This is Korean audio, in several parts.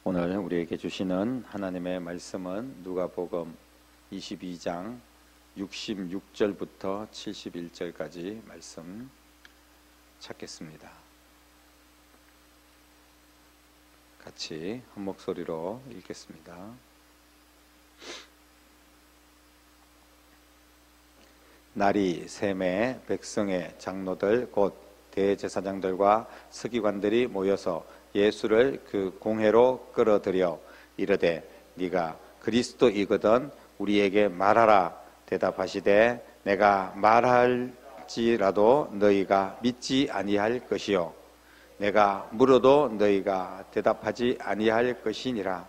오늘 우리에게 주시는 하나님의 말씀은 누가복음 22장 66절부터 71절까지 말씀 찾겠습니다. 같이 한 목소리로 읽겠습니다. 날이 샘에 백성의 장로들 곧 대제사장들과 서기관들이 모여서 예수를 그 공회로 끌어들여 이르되 네가 그리스도이거든 우리에게 말하라. 대답하시되 내가 말할지라도 너희가 믿지 아니할 것이요 내가 물어도 너희가 대답하지 아니할 것이니라.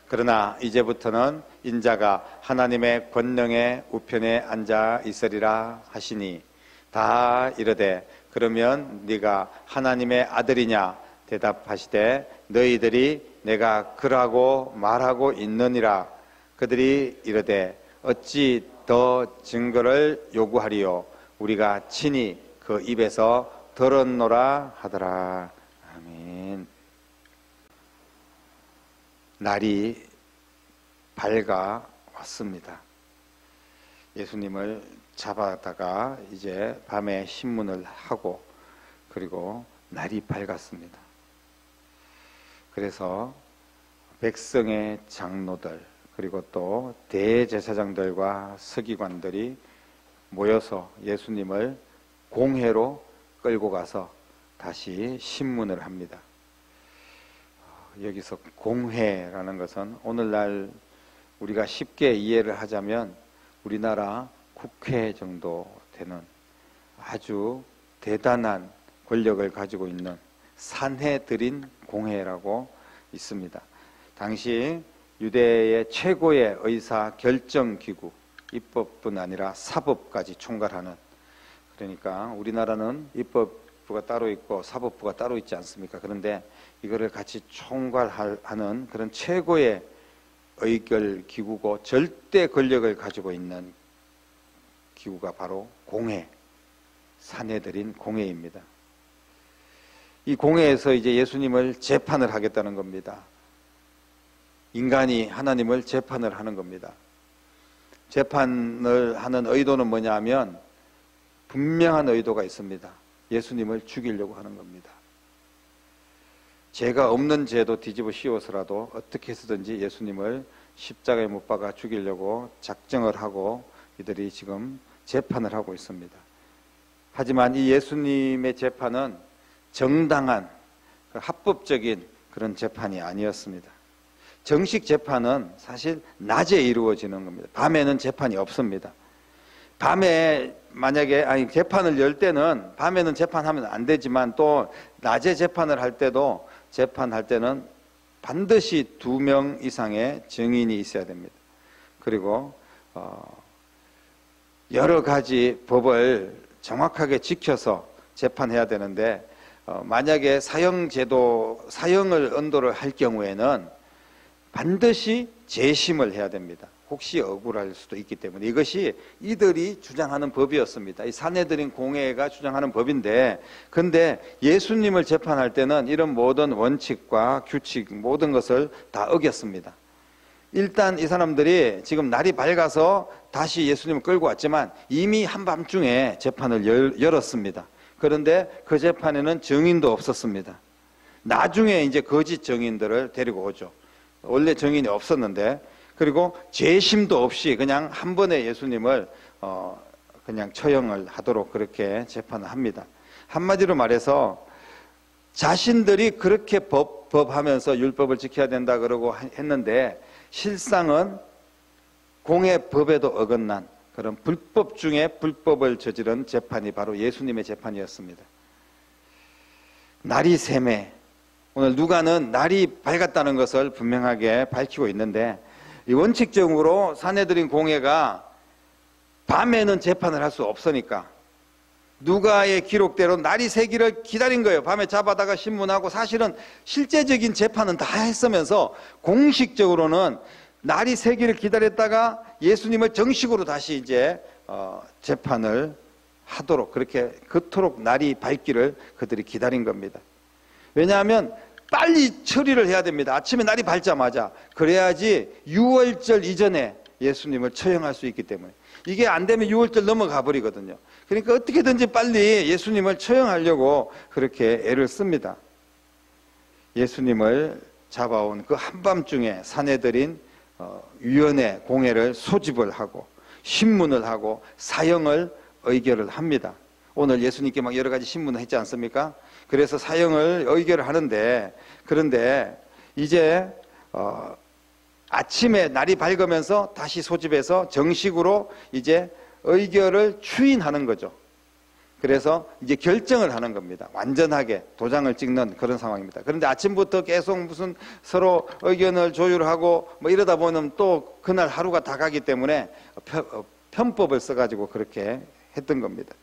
그러나 이제부터는 인자가 하나님의 권능의 우편에 앉아 있으리라 하시니 다 이르되 그러면 네가 하나님의 아들이냐. 대답하시되 너희들이 내가 그라고 말하고 있느니라. 그들이 이르되 어찌 더 증거를 요구하리요 우리가 친히 그 입에서 들었노라 하더라. 아멘. 날이 밝아 왔습니다. 예수님을 잡아다가 이제 밤에 신문을 하고 그리고 날이 밝았습니다. 그래서 백성의 장로들 그리고 또 대제사장들과 서기관들이 모여서 예수님을 공회로 끌고 가서 다시 신문을 합니다. 여기서 공회라는 것은 오늘날 우리가 쉽게 이해를 하자면 우리나라 국회 정도 되는 아주 대단한 권력을 가지고 있는 산헤드린 공회라고 있습니다. 당시 유대의 최고의 의사 결정기구, 입법뿐 아니라 사법까지 총괄하는, 그러니까 우리나라는 입법부가 따로 있고 사법부가 따로 있지 않습니까? 그런데 이거를 같이 총괄하는 그런 최고의 의결기구고 절대 권력을 가지고 있는 기구가 바로 공회, 산헤드린 공회입니다. 이 공회에서 이제 예수님을 재판을 하겠다는 겁니다. 인간이 하나님을 재판을 하는 겁니다. 재판을 하는 의도는 뭐냐 하면 분명한 의도가 있습니다. 예수님을 죽이려고 하는 겁니다. 죄가 없는 죄도 뒤집어 씌워서라도 어떻게 해서든지 예수님을 십자가에 못 박아 죽이려고 작정을 하고 이들이 지금 재판을 하고 있습니다. 하지만 이 예수님의 재판은 정당한 합법적인 그런 재판이 아니었습니다. 정식 재판은 사실 낮에 이루어지는 겁니다. 밤에는 재판이 없습니다. 밤에 만약에 재판을 열 때는 밤에는 재판하면 안 되지만 또 낮에 재판을 할 때도 재판할 때는 반드시 2명 이상의 증인이 있어야 됩니다. 그리고 여러 가지 법을 정확하게 지켜서 재판해야 되는데 만약에 사형을 언도를 할 경우에는 반드시 재심을 해야 됩니다. 혹시 억울할 수도 있기 때문에 이것이 이들이 주장하는 법이었습니다. 이 산헤드린 공회가 주장하는 법인데, 근데 예수님을 재판할 때는 이런 모든 원칙과 규칙 모든 것을 다 어겼습니다. 일단 이 사람들이 지금 날이 밝아서 다시 예수님을 끌고 왔지만 이미 한밤중에 재판을 열었습니다. 그런데 그 재판에는 증인도 없었습니다. 나중에 이제 거짓 증인들을 데리고 오죠. 원래 증인이 없었는데, 그리고 재심도 없이 그냥 한 번에 예수님을 그냥 처형을 하도록 그렇게 재판을 합니다. 한마디로 말해서 자신들이 그렇게 법하면서 율법을 지켜야 된다 그러고 했는데 실상은 공회법에도 어긋난 그런 불법 중에 불법을 저지른 재판이 바로 예수님의 재판이었습니다. 날이 샘에, 오늘 누가는 날이 밝았다는 것을 분명하게 밝히고 있는데, 이 원칙적으로 산헤드린 공회가 밤에는 재판을 할 수 없으니까 누가의 기록대로 날이 새기를 기다린 거예요. 밤에 잡아다가 신문하고, 사실은 실제적인 재판은 다 했으면서 공식적으로는 날이 새기를 기다렸다가 예수님을 정식으로 다시 이제 재판을 하도록, 그렇게 그토록 날이 밝기를 그들이 기다린 겁니다. 왜냐하면 빨리 처리를 해야 됩니다. 아침에 날이 밝자마자. 그래야지 6월절 이전에 예수님을 처형할 수 있기 때문에. 이게 안 되면 6월절 넘어가 버리거든요. 그러니까 어떻게든지 빨리 예수님을 처형하려고 그렇게 애를 씁니다. 예수님을 잡아온 그 한밤중에 사내들인 위원회 공회를 소집을 하고 신문을 하고 사형을 의결을 합니다. 오늘 예수님께 막 여러 가지 신문을 했지 않습니까? 그래서 사형을 의결을 하는데, 그런데 이제 아침에 날이 밝으면서 다시 소집해서 정식으로 이제 의결을 추인하는 거죠. 그래서 이제 결정을 하는 겁니다. 완전하게 도장을 찍는 그런 상황입니다. 그런데 아침부터 계속 무슨 서로 의견을 조율하고 뭐 이러다 보면 또 그날 하루가 다 가기 때문에 편법을 써가지고 그렇게 했던 겁니다.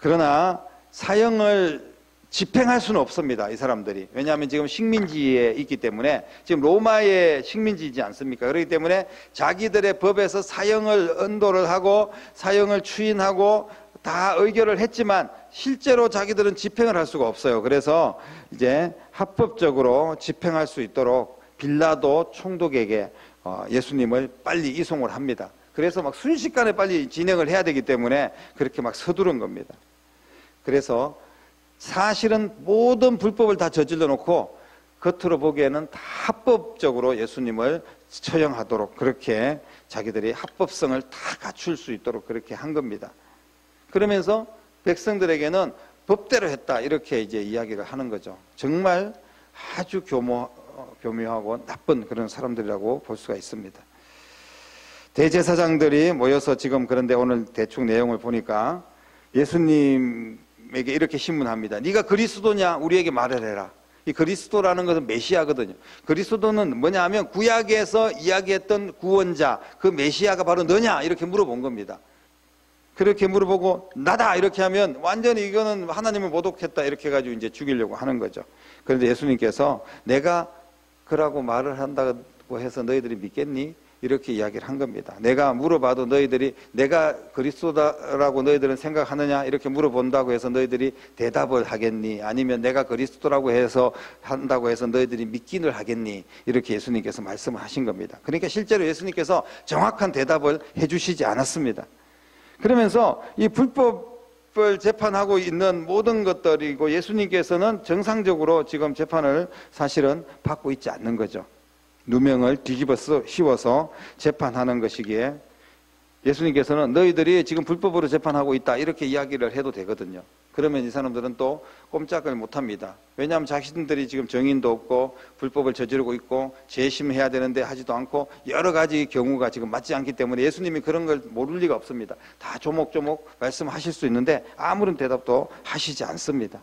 그러나 사형을 집행할 수는 없습니다. 이 사람들이. 왜냐하면 지금 식민지에 있기 때문에, 지금 로마의 식민지이지 않습니까? 그렇기 때문에 자기들의 법에서 사형을 언도를 하고 사형을 추인하고 다 의결을 했지만 실제로 자기들은 집행을 할 수가 없어요. 그래서 이제 합법적으로 집행할 수 있도록 빌라도 총독에게 예수님을 빨리 이송을 합니다. 그래서 막 순식간에 빨리 진행을 해야 되기 때문에 그렇게 막 서두른 겁니다. 그래서 사실은 모든 불법을 다 저질러 놓고 겉으로 보기에는 다 합법적으로 예수님을 처형하도록 그렇게 자기들이 합법성을 다 갖출 수 있도록 그렇게 한 겁니다. 그러면서 백성들에게는 법대로 했다 이렇게 이제 이야기를 하는 거죠. 정말 아주 교묘하고 나쁜 그런 사람들이라고 볼 수가 있습니다. 대제사장들이 모여서 지금, 그런데 오늘 대충 내용을 보니까 예수님에게 이렇게 신문합니다. 네가 그리스도냐? 우리에게 말을 해라. 이 그리스도라는 것은 메시아거든요. 그리스도는 뭐냐 하면 구약에서 이야기했던 구원자, 그 메시아가 바로 너냐? 이렇게 물어본 겁니다. 그렇게 물어보고 나다 이렇게 하면 완전히 이거는 하나님을 모독했다 이렇게 해가지고 이제 죽이려고 하는 거죠. 그런데 예수님께서 내가 그라고 말을 한다고 해서 너희들이 믿겠니? 이렇게 이야기를 한 겁니다. 내가 물어봐도 너희들이 내가 그리스도라고 너희들은 생각하느냐? 이렇게 물어본다고 해서 너희들이 대답을 하겠니? 아니면 내가 그리스도라고 해서 한다고 해서 너희들이 믿기를 하겠니? 이렇게 예수님께서 말씀을 하신 겁니다. 그러니까 실제로 예수님께서 정확한 대답을 해주시지 않았습니다. 그러면서 이 불법을 재판하고 있는 모든 것들이고 예수님께서는 정상적으로 지금 재판을 사실은 받고 있지 않는 거죠. 누명을 뒤집어 씌워서 재판하는 것이기에 예수님께서는 너희들이 지금 불법으로 재판하고 있다 이렇게 이야기를 해도 되거든요. 그러면 이 사람들은 또 꼼짝을 못합니다. 왜냐하면 자신들이 지금 정인도 없고 불법을 저지르고 있고 재심해야 되는데 하지도 않고 여러 가지 경우가 지금 맞지 않기 때문에 예수님이 그런 걸 모를 리가 없습니다. 다 조목조목 말씀하실 수 있는데 아무런 대답도 하시지 않습니다.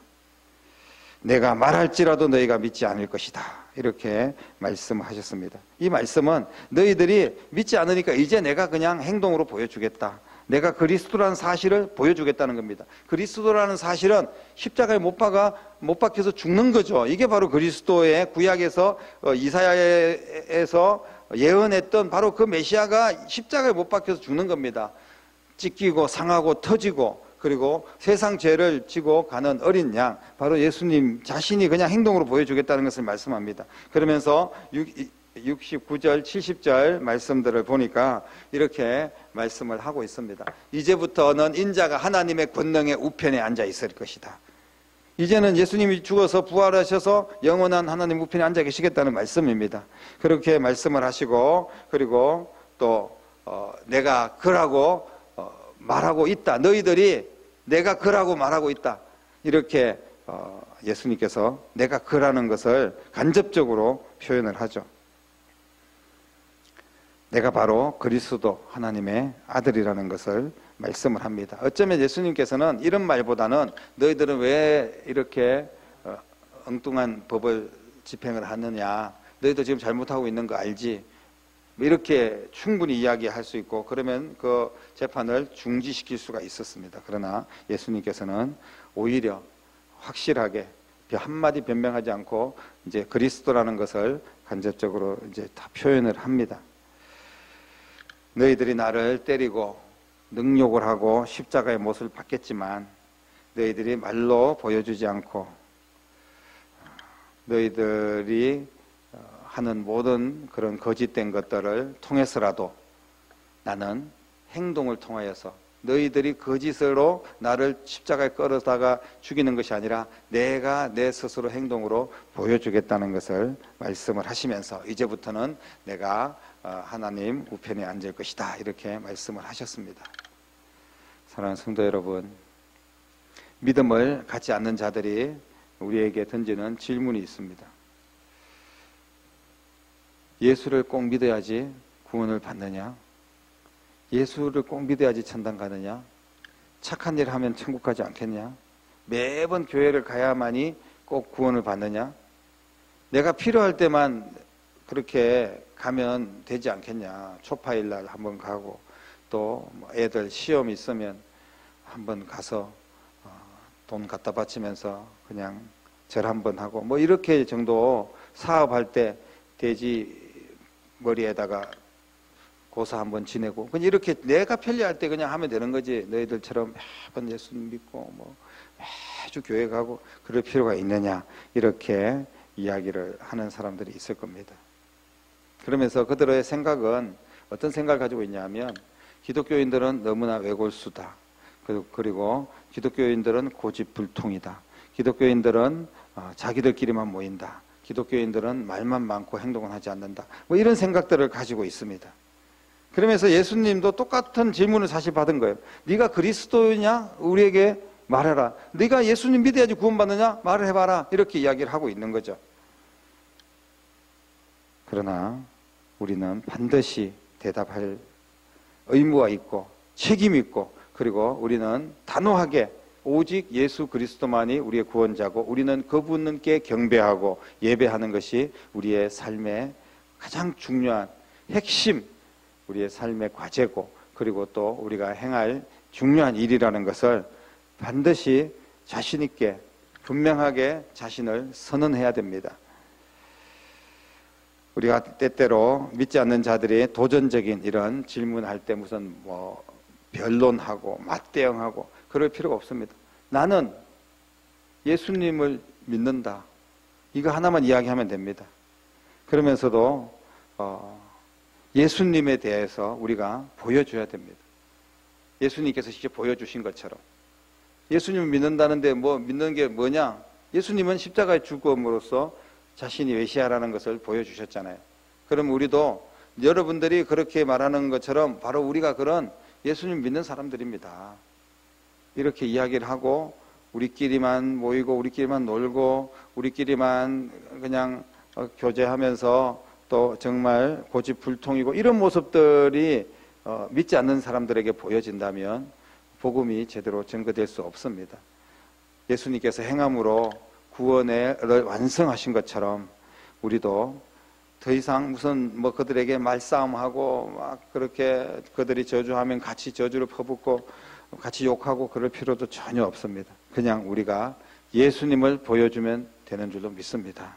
내가 말할지라도 너희가 믿지 않을 것이다 이렇게 말씀하셨습니다. 이 말씀은 너희들이 믿지 않으니까 이제 내가 그냥 행동으로 보여주겠다, 내가 그리스도라는 사실을 보여주겠다는 겁니다. 그리스도라는 사실은 십자가에 못 박혀서 죽는 거죠. 이게 바로 그리스도의 구약에서 이사야에서 예언했던 바로 그 메시아가 십자가에 못 박혀서 죽는 겁니다. 찢기고 상하고 터지고 그리고 세상 죄를 지고 가는 어린 양, 바로 예수님 자신이 그냥 행동으로 보여주겠다는 것을 말씀합니다. 그러면서 69절, 70절 말씀들을 보니까 이렇게 말씀을 하고 있습니다. 이제부터는 인자가 하나님의 권능의 우편에 앉아 있을 것이다. 이제는 예수님이 죽어서 부활하셔서 영원한 하나님 우편에 앉아 계시겠다는 말씀입니다. 그렇게 말씀을 하시고, 그리고 또 내가 그라고 말하고 있다. 너희들이 내가 그라고 말하고 있다. 이렇게 예수님께서 내가 그라는 것을 간접적으로 표현을 하죠. 내가 바로 그리스도 하나님의 아들이라는 것을 말씀을 합니다. 어쩌면 예수님께서는 이런 말보다는 너희들은 왜 이렇게 엉뚱한 법을 집행을 하느냐, 너희도 지금 잘못하고 있는 거 알지? 이렇게 충분히 이야기할 수 있고 그러면 그 재판을 중지시킬 수가 있었습니다. 그러나 예수님께서는 오히려 확실하게 한마디 변명하지 않고 이제 그리스도라는 것을 간접적으로 이제 다 표현을 합니다. 너희들이 나를 때리고 능욕을 하고 십자가의 못을 받겠지만 너희들이 말로 보여주지 않고 너희들이 하는 모든 그런 거짓된 것들을 통해서라도 나는 행동을 통하여서 너희들이 거짓으로 나를 십자가에 끌어다가 죽이는 것이 아니라 내가 내 스스로 행동으로 보여주겠다는 것을 말씀을 하시면서 이제부터는 내가 하나님 우편에 앉을 것이다 이렇게 말씀을 하셨습니다. 사랑하는 성도 여러분, 믿음을 갖지 않는 자들이 우리에게 던지는 질문이 있습니다. 예수를 꼭 믿어야지 구원을 받느냐? 예수를 꼭 믿어야지 천당 가느냐? 착한 일 하면 천국 가지 않겠냐? 매번 교회를 가야만이 꼭 구원을 받느냐? 내가 필요할 때만 그렇게 가면 되지 않겠냐? 초파일 날 한번 가고 또 애들 시험 있으면 한번 가서 돈 갖다 바치면서 그냥 절 한번 하고 뭐 이렇게 정도 사업할 때 돼지 머리에다가 고사 한번 지내고 그냥 이렇게 내가 편리할 때 그냥 하면 되는 거지. 너희들처럼 매번 예수 믿고 뭐 매주 교회 가고 그럴 필요가 있느냐 이렇게 이야기를 하는 사람들이 있을 겁니다. 그러면서 그들의 생각은 어떤 생각을 가지고 있냐면 기독교인들은 너무나 외골수다. 그리고 기독교인들은 고집불통이다. 기독교인들은 자기들끼리만 모인다. 기독교인들은 말만 많고 행동은 하지 않는다. 뭐 이런 생각들을 가지고 있습니다. 그러면서 예수님도 똑같은 질문을 사실 받은 거예요. 네가 그리스도냐? 우리에게 말해라. 네가 예수님 믿어야지 구원받느냐? 말을 해봐라. 이렇게 이야기를 하고 있는 거죠. 그러나 우리는 반드시 대답할 의무가 있고 책임이 있고 그리고 우리는 단호하게 오직 예수 그리스도만이 우리의 구원자고 우리는 그분께 경배하고 예배하는 것이 우리의 삶의 가장 중요한 핵심 우리의 삶의 과제고 그리고 또 우리가 행할 중요한 일이라는 것을 반드시 자신 있게 분명하게 자신을 선언해야 됩니다. 우리가 때때로 믿지 않는 자들이 도전적인 이런 질문할 때 무슨 뭐 변론하고 맞대응하고 그럴 필요가 없습니다. 나는 예수님을 믿는다. 이거 하나만 이야기하면 됩니다. 그러면서도 예수님에 대해서 우리가 보여줘야 됩니다. 예수님께서 직접 보여주신 것처럼 예수님을 믿는다는데 뭐 믿는 게 뭐냐? 예수님은 십자가에 죽음으로써 자신이 메시아라는 것을 보여주셨잖아요. 그럼 우리도 여러분들이 그렇게 말하는 것처럼 바로 우리가 그런 예수님 믿는 사람들입니다. 이렇게 이야기를 하고 우리끼리만 모이고 우리끼리만 놀고 우리끼리만 그냥 교제하면서 또 정말 고집불통이고 이런 모습들이 믿지 않는 사람들에게 보여진다면 복음이 제대로 증거될 수 없습니다. 예수님께서 행함으로 구원을 완성하신 것처럼 우리도 더 이상 무슨 뭐 그들에게 말싸움하고 막 그렇게 그들이 저주하면 같이 저주를 퍼붓고 같이 욕하고 그럴 필요도 전혀 없습니다. 그냥 우리가 예수님을 보여주면 되는 줄로 믿습니다.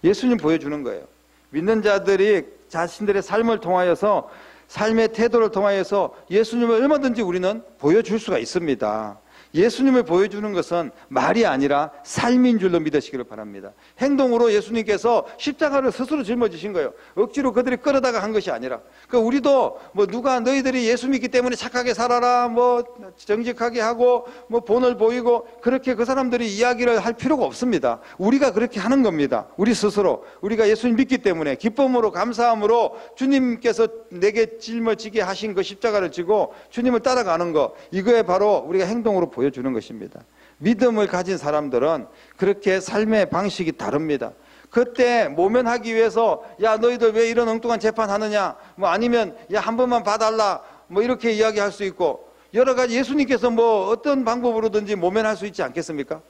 예수님 보여주는 거예요. 믿는 자들이 자신들의 삶을 통하여서 삶의 태도를 통하여서 예수님을 얼마든지 우리는 보여줄 수가 있습니다. 예수님을 보여주는 것은 말이 아니라 삶인 줄로 믿으시기를 바랍니다. 행동으로 예수님께서 십자가를 스스로 짊어지신 거예요. 억지로 그들이 끌어다가 한 것이 아니라. 그러니까 우리도 뭐 누가 너희들이 예수 믿기 때문에 착하게 살아라, 뭐 정직하게 하고, 뭐 본을 보이고 그렇게 그 사람들이 이야기를 할 필요가 없습니다. 우리가 그렇게 하는 겁니다. 우리 스스로 우리가 예수님 믿기 때문에 기쁨으로 감사함으로 주님께서 내게 짊어지게 하신 그 십자가를 지고 주님을 따라가는 거, 이거에 바로 우리가 행동으로 보여주는 것입니다. 믿음을 가진 사람들은 그렇게 삶의 방식이 다릅니다. 그때 모면하기 위해서 야 너희들 왜 이런 엉뚱한 재판하느냐, 뭐 아니면 야 한 번만 봐달라, 뭐 이렇게 이야기할 수 있고 여러 가지 예수님께서 뭐 어떤 방법으로든지 모면할 수 있지 않겠습니까?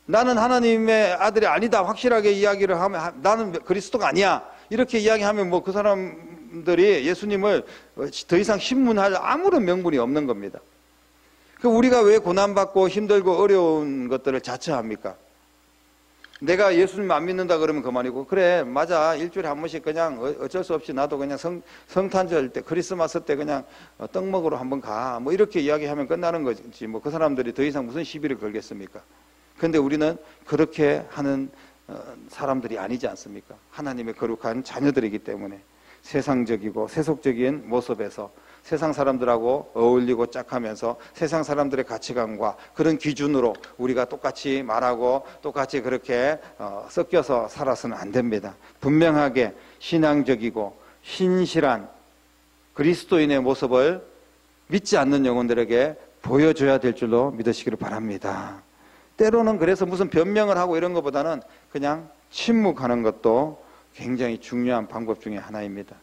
나는 하나님의 아들이 아니다 확실하게 이야기를 하면 나는 그리스도가 아니야 이렇게 이야기하면 뭐 그 사람들이 예수님을 더 이상 신문할 아무런 명분이 없는 겁니다. 우리가 왜 고난받고 힘들고 어려운 것들을 자처합니까? 내가 예수님 안 믿는다 그러면 그만이고, 그래 맞아 일주일에 한 번씩 그냥 어쩔 수 없이 나도 그냥 성탄절 때 크리스마스 때 그냥 떡 먹으러 한번 가 뭐 이렇게 이야기하면 끝나는 거지. 뭐 그 사람들이 더 이상 무슨 시비를 걸겠습니까? 그런데 우리는 그렇게 하는 사람들이 아니지 않습니까? 하나님의 거룩한 자녀들이기 때문에 세상적이고 세속적인 모습에서 세상 사람들하고 어울리고 짝하면서 세상 사람들의 가치관과 그런 기준으로 우리가 똑같이 말하고 똑같이 그렇게 섞여서 살아서는 안 됩니다. 분명하게 신앙적이고 신실한 그리스도인의 모습을 믿지 않는 영혼들에게 보여줘야 될 줄로 믿으시기를 바랍니다. 때로는 그래서 무슨 변명을 하고 이런 것보다는 그냥 침묵하는 것도 굉장히 중요한 방법 중에 하나입니다.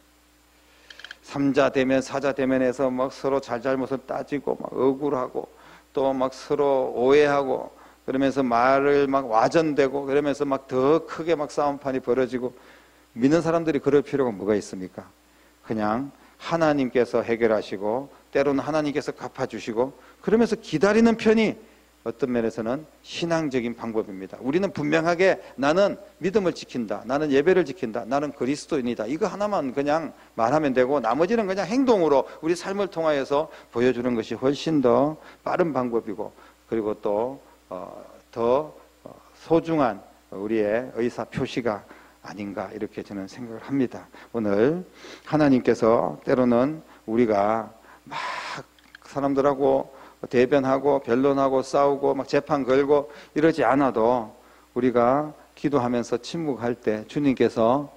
3자 대면, 4자 대면에서 막 서로 잘잘못을 따지고 막 억울하고 또 막 서로 오해하고 그러면서 말을 막 와전되고 그러면서 막 더 크게 막 싸움판이 벌어지고 믿는 사람들이 그럴 필요가 뭐가 있습니까? 그냥 하나님께서 해결하시고 때로는 하나님께서 갚아주시고 그러면서 기다리는 편이 어떤 면에서는 신앙적인 방법입니다. 우리는 분명하게 나는 믿음을 지킨다, 나는 예배를 지킨다, 나는 그리스도인이다, 이거 하나만 그냥 말하면 되고 나머지는 그냥 행동으로 우리 삶을 통하여서 보여주는 것이 훨씬 더 빠른 방법이고 그리고 또 더 소중한 우리의 의사 표시가 아닌가 이렇게 저는 생각을 합니다. 오늘 하나님께서 때로는 우리가 막 사람들하고 대변하고 변론하고 싸우고 막 재판 걸고 이러지 않아도 우리가 기도하면서 침묵할 때 주님께서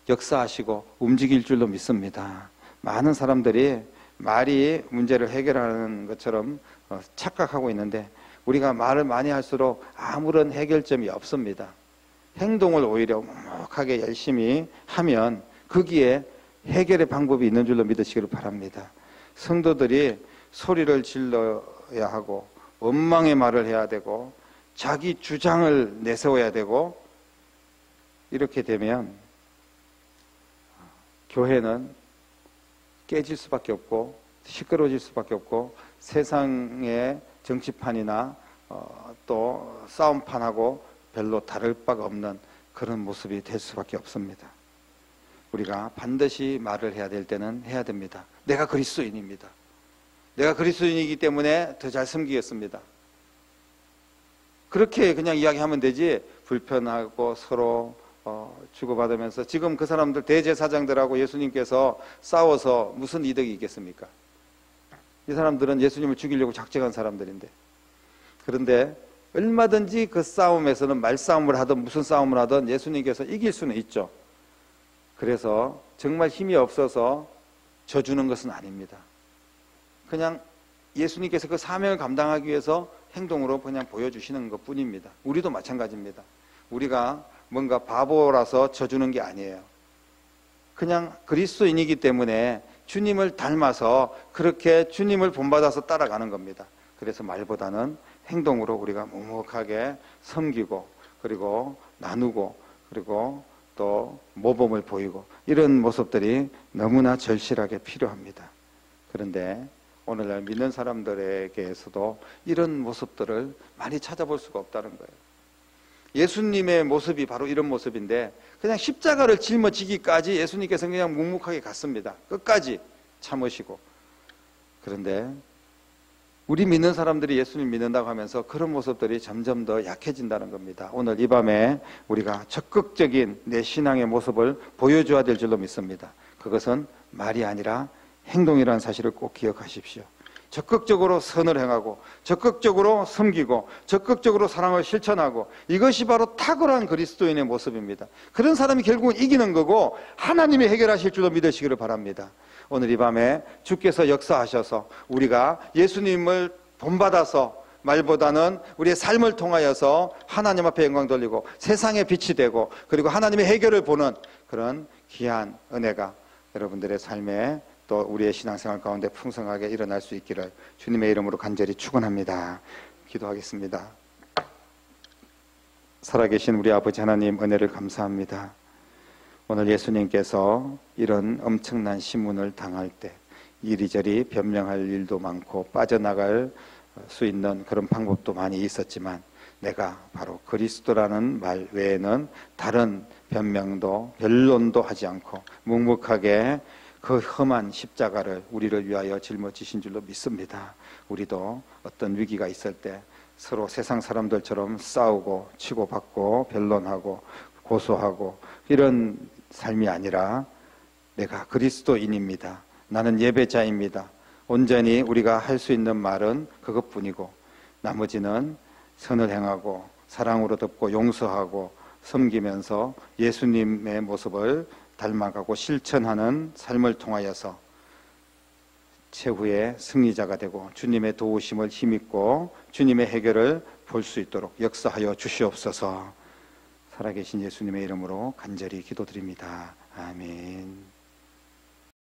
역사하시고 움직일 줄로 믿습니다. 많은 사람들이 말이 문제를 해결하는 것처럼 착각하고 있는데 우리가 말을 많이 할수록 아무런 해결점이 없습니다. 행동을 오히려 묵묵하게 열심히 하면 거기에 해결의 방법이 있는 줄로 믿으시기를 바랍니다. 성도들이 소리를 질러야 하고 원망의 말을 해야 되고 자기 주장을 내세워야 되고 이렇게 되면 교회는 깨질 수밖에 없고 시끄러워질 수밖에 없고 세상의 정치판이나 또 싸움판하고 별로 다를 바가 없는 그런 모습이 될 수밖에 없습니다. 우리가 반드시 말을 해야 될 때는 해야 됩니다. 내가 그리스도인입니다. 내가 그리스도인이기 때문에 더 잘 섬기겠습니다. 그렇게 그냥 이야기하면 되지 불편하고 서로 주고받으면서 지금 그 사람들 대제사장들하고 예수님께서 싸워서 무슨 이득이 있겠습니까? 이 사람들은 예수님을 죽이려고 작정한 사람들인데 그런데 얼마든지 그 싸움에서는 말싸움을 하든 무슨 싸움을 하든 예수님께서 이길 수는 있죠. 그래서 정말 힘이 없어서 져주는 것은 아닙니다. 그냥 예수님께서 그 사명을 감당하기 위해서 행동으로 그냥 보여주시는 것 뿐입니다. 우리도 마찬가지입니다. 우리가 뭔가 바보라서 져주는 게 아니에요. 그냥 그리스도인이기 때문에 주님을 닮아서 그렇게 주님을 본받아서 따라가는 겁니다. 그래서 말보다는 행동으로 우리가 묵묵하게 섬기고 그리고 나누고 그리고 또 모범을 보이고 이런 모습들이 너무나 절실하게 필요합니다. 그런데 오늘날 믿는 사람들에게서도 이런 모습들을 많이 찾아볼 수가 없다는 거예요. 예수님의 모습이 바로 이런 모습인데 그냥 십자가를 짊어지기까지 예수님께서 그냥 묵묵하게 갔습니다. 끝까지 참으시고. 그런데 우리 믿는 사람들이 예수님 믿는다고 하면서 그런 모습들이 점점 더 약해진다는 겁니다. 오늘 이 밤에 우리가 적극적인 내 신앙의 모습을 보여줘야 될 줄로 믿습니다. 그것은 말이 아니라 행동이라는 사실을 꼭 기억하십시오. 적극적으로 선을 행하고 적극적으로 섬기고 적극적으로 사랑을 실천하고 이것이 바로 탁월한 그리스도인의 모습입니다. 그런 사람이 결국은 이기는 거고 하나님이 해결하실 줄로 믿으시기를 바랍니다. 오늘 이 밤에 주께서 역사하셔서 우리가 예수님을 본받아서 말보다는 우리의 삶을 통하여서 하나님 앞에 영광 돌리고 세상에 빛이 되고 그리고 하나님의 해결을 보는 그런 귀한 은혜가 여러분들의 삶에 또 우리의 신앙생활 가운데 풍성하게 일어날 수 있기를 주님의 이름으로 간절히 축원합니다. 기도하겠습니다. 살아계신 우리 아버지 하나님 은혜를 감사합니다. 오늘 예수님께서 이런 엄청난 신문을 당할 때 이리저리 변명할 일도 많고 빠져나갈 수 있는 그런 방법도 많이 있었지만 내가 바로 그리스도라는 말 외에는 다른 변명도 변론도 하지 않고 묵묵하게 그 험한 십자가를 우리를 위하여 짊어지신 줄로 믿습니다. 우리도 어떤 위기가 있을 때 서로 세상 사람들처럼 싸우고 치고받고 변론하고 고소하고 이런 삶이 아니라 내가 그리스도인입니다. 나는 예배자입니다. 온전히 우리가 할 수 있는 말은 그것뿐이고 나머지는 선을 행하고 사랑으로 덮고 용서하고 섬기면서 예수님의 모습을 닮아가고 실천하는 삶을 통하여서 최후의 승리자가 되고 주님의 도우심을 힘입고 주님의 해결을 볼 수 있도록 역사하여 주시옵소서. 살아계신 예수님의 이름으로 간절히 기도드립니다. 아멘.